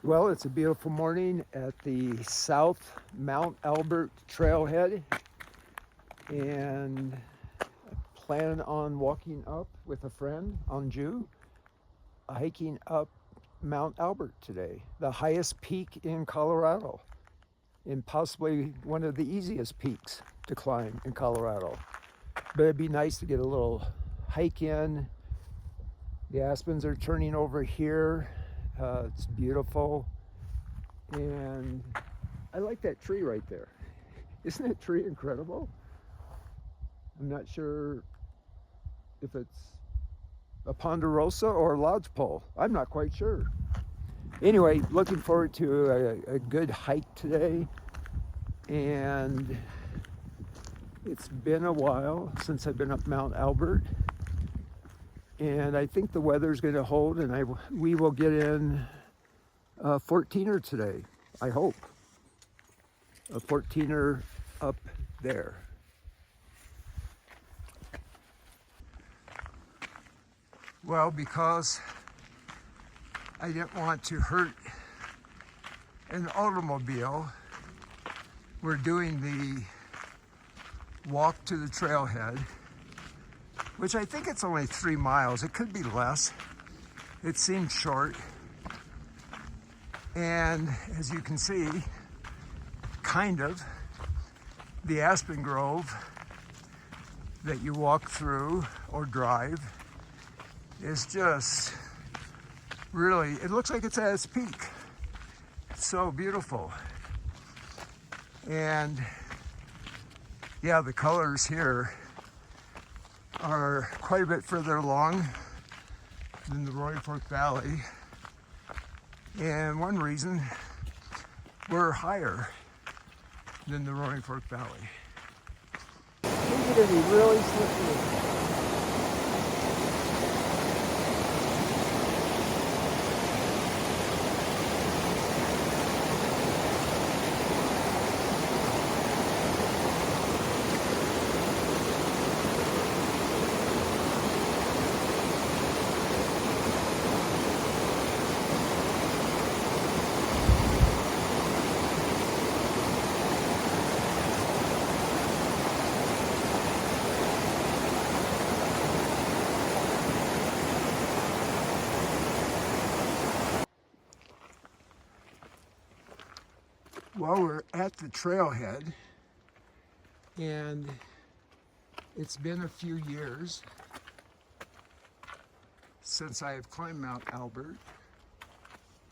Well, it's a beautiful morning at the South Mount Elbert trailhead, and I plan on walking up with a friend, Anju, hiking up Mount Elbert today, the highest peak in Colorado, and possibly one of the easiest peaks to climb in Colorado. But it'd be nice to get a little hike in. The aspens are turning over here. It's beautiful. And I like that tree right there. Isn't that tree incredible? I'm not sure if it's a ponderosa or a lodgepole. I'm not quite sure. Anyway, looking forward to a good hike today. And it's been a while since I've been up Mount Elbert. And I think the weather's going to hold, and we will get in a 14er today, I hope. A 14er up there. Well, because I didn't want to hurt an automobile, we're doing the walk to the trailhead, which I think it's only 3 miles. It could be less. It seems short. And as you can see, kind of, the aspen grove that you walk through or drive is just really, it looks like it's at its peak. It's so beautiful. And yeah, the colors here are quite a bit further along than the Roaring Fork Valley. And one reason, we're higher than the Roaring Fork Valley. These are going to be really slippery. Well, we're at the trailhead, and it's been a few years since I have climbed Mount Elbert,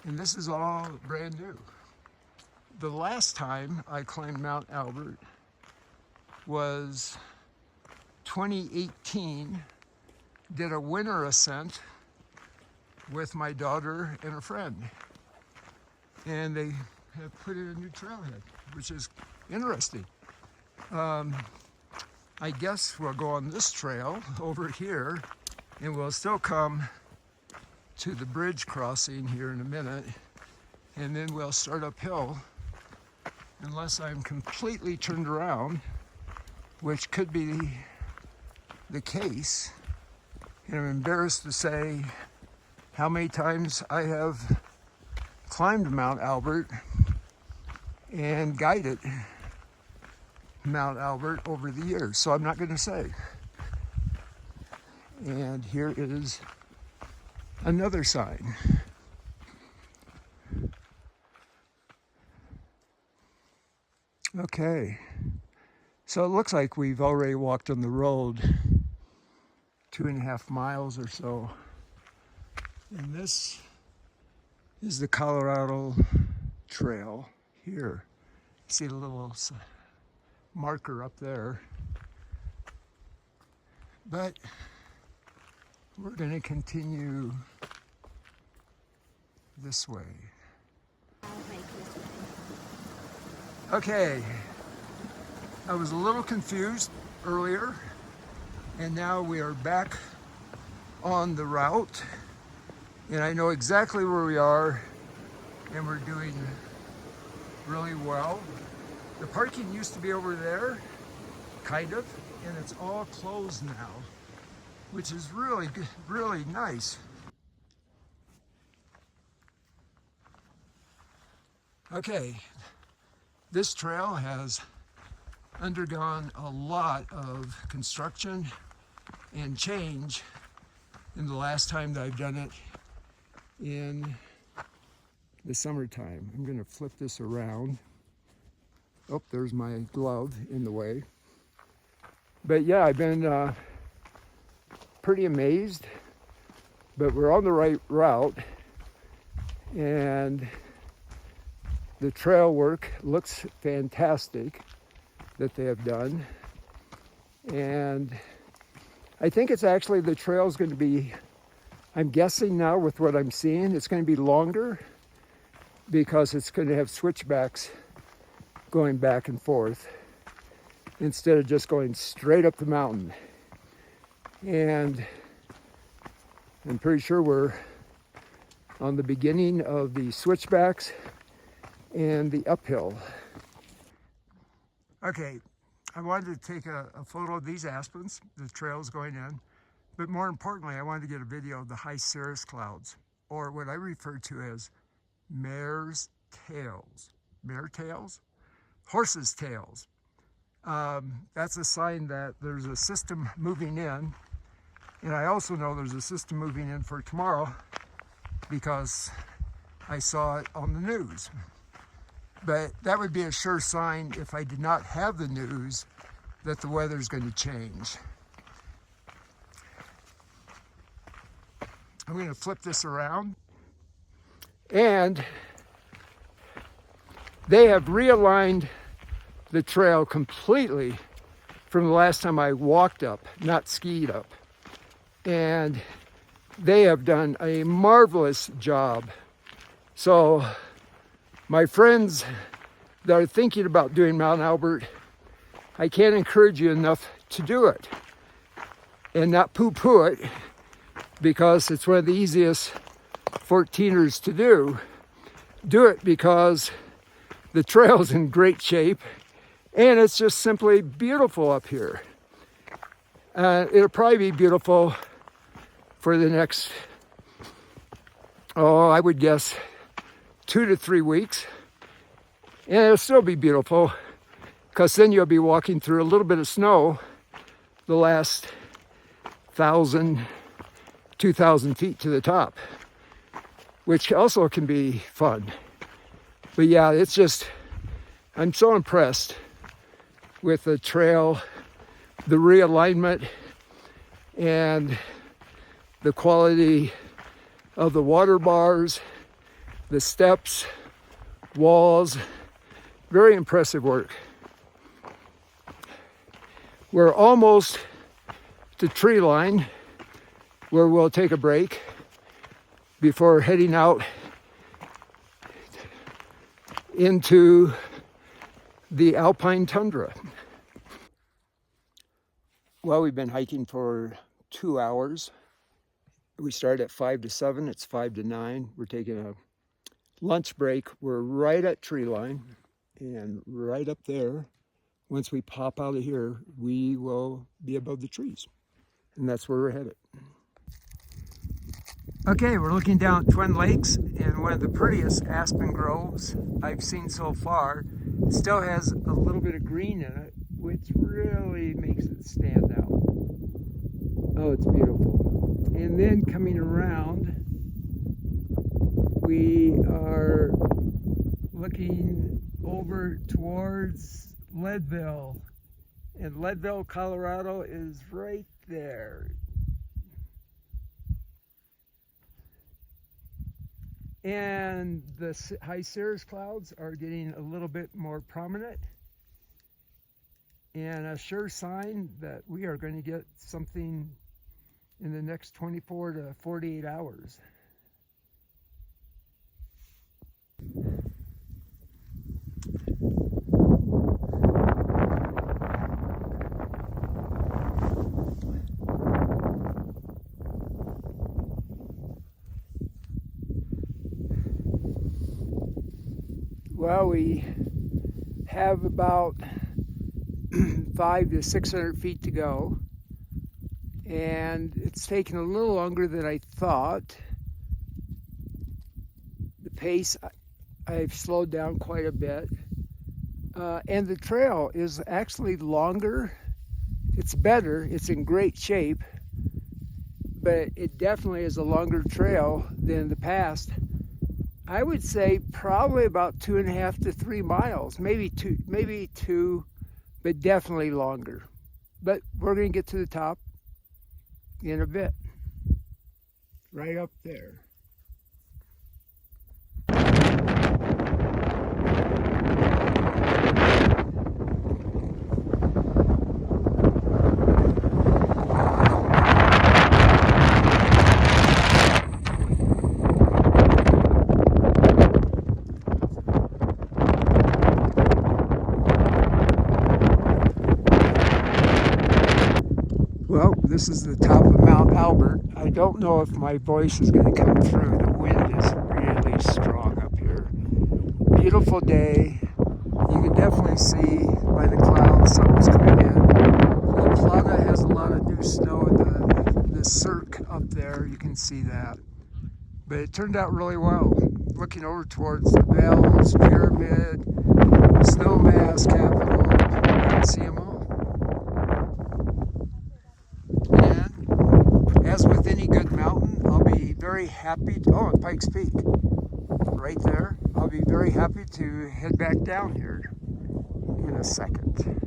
and this is all brand new. The last time I climbed Mount Elbert was 2018, did a winter ascent with my daughter and a friend, and they have put in a new trailhead, which is interesting. I guess we'll go on this trail over here, and we'll still come to the bridge crossing here in a minute, and then we'll start uphill, unless I'm completely turned around, which could be the case. And I'm embarrassed to say how many times I have climbed Mount Elbert and guided Mount Elbert over the years, so I'm not going to say. And here is another sign. Okay, so it looks like we've already walked on the road 2.5 miles or so, and this is the Colorado Trail here. See the little marker up there. But we're going to continue this way. Okay, I was a little confused earlier, and now we are back on the route, and I know exactly where we are, and we're doing really well. The parking used to be over there, kind of, and it's all closed now, which is really good, really nice. Okay, this trail has undergone a lot of construction and change in the last time that I've done it in the summertime. I'm going to flip this around. Oh, there's my glove in the way. But yeah, I've been pretty amazed, but we're on the right route, and the trail work looks fantastic that they have done. And I think it's actually, the trail is going to be, I'm guessing now with what I'm seeing, it's going to be longer because it's going to have switchbacks going back and forth instead of just going straight up the mountain. And I'm pretty sure we're on the beginning of the switchbacks and the uphill. Okay, I wanted to take a photo of these aspens, the trails going in, but more importantly, I wanted to get a video of the high cirrus clouds, or what I refer to as mare's tails. Mare tails? Horse's tails. That's a sign that there's a system moving in, and I also know there's a system moving in for tomorrow because I saw it on the news. But that would be a sure sign, if I did not have the news, that the weather's going to change. I'm going to flip this around. And they have realigned the trail completely from the last time I walked up, not skied up. And they have done a marvelous job. So my friends that are thinking about doing Mount Elbert, I can't encourage you enough to do it and not poo-poo it, because it's one of the easiest 14ers to do. Do it because the trail's in great shape and it's just simply beautiful up here. It'll probably be beautiful for the next, I would guess 2 to 3 weeks. And it'll still be beautiful because then you'll be walking through a little bit of snow the last 1,000, 2,000 feet to the top, which also can be fun. But yeah, it's just, I'm so impressed with the trail, the realignment, and the quality of the water bars, the steps, walls. Very impressive work. We're almost to tree line, where we'll take a break before heading out into the alpine tundra. Well, we've been hiking for 2 hours. We started at 5 to 7, it's 5 to 9. We're taking a lunch break. We're right at tree line, and right up there, once we pop out of here, we will be above the trees. And that's where we're headed. Okay, we're looking down at Twin Lakes, and one of the prettiest aspen groves I've seen so far. It still has a little bit of green in it, which really makes it stand out. Oh, it's beautiful. And then coming around, we are looking over towards Leadville. And Leadville, Colorado is right there. And the high cirrus clouds are getting a little bit more prominent, and a sure sign that we are going to get something in the next 24 to 48 hours. Well, we have about 500 to 600 feet to go, and it's taken a little longer than I thought. The pace I've slowed down quite a bit. And the trail is actually longer. It's better, it's in great shape, but it definitely is a longer trail than the past. I would say probably about 2.5 to 3 miles, maybe two, but definitely longer. But we're going to get to the top in a bit, right up there. Well, this is the top of Mount Elbert. I don't know if my voice is going to come through. The wind is really strong up here. Beautiful day. You can definitely see by the clouds something's coming in. La Plata has a lot of new snow in the cirque up there. You can see that. But it turned out really well. Looking over towards the Bells, Pyramid, Snowmass, Capitol, you can see them all. And as with any good mountain, I'll be very happy to, oh, Pikes Peak, right there. I'll be very happy to head back down here in a second.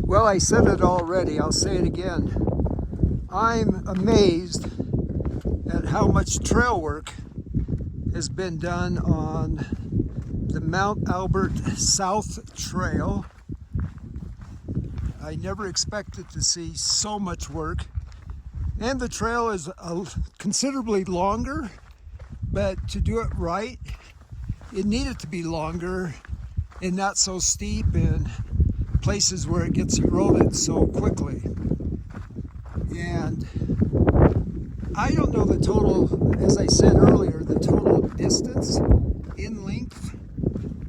Well, I said it already, I'll say it again. I'm amazed at how much trail work has been done on the Mount Elbert South Trail. I never expected to see so much work. And the trail is considerably longer, but to do it right, it needed to be longer and not so steep in places where it gets eroded so quickly. And I don't know the total, as I said earlier, the total distance in length,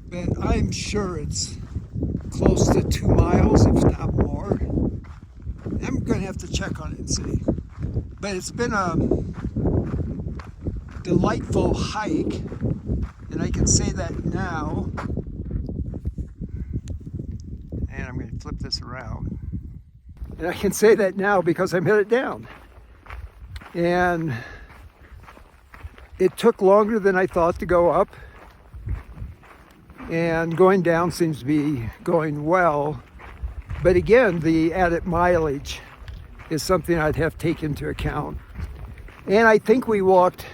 but I'm sure it's close to 2 miles, if not more. I'm going to have to check on it and see. But it's been a delightful hike, and I can say that now. And I'm going to flip this around. And I can say that now because I'm headed down. And it took longer than I thought to go up. And going down seems to be going well. But again, the added mileage is something I'd have to take into account. And I think we walked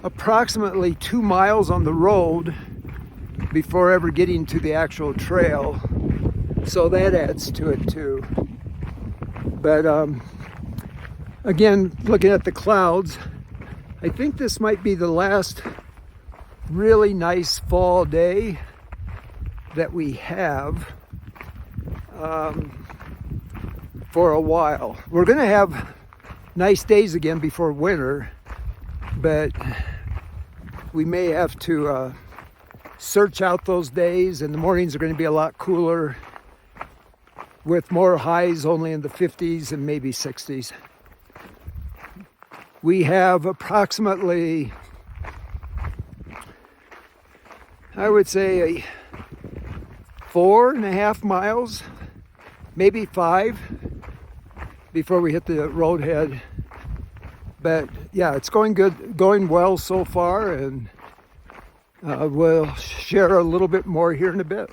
approximately 2 miles on the road before ever getting to the actual trail. So that adds to it too. But again, looking at the clouds, I think this might be the last really nice fall day that we have for a while. We're going to have nice days again before winter, but we may have to search out those days, and the mornings are going to be a lot cooler with more highs only in the 50s and maybe 60s. We have approximately, I would say, 4.5 miles, maybe 5, before we hit the roadhead. But yeah, it's going good, going well so far, and we'll share a little bit more here in a bit.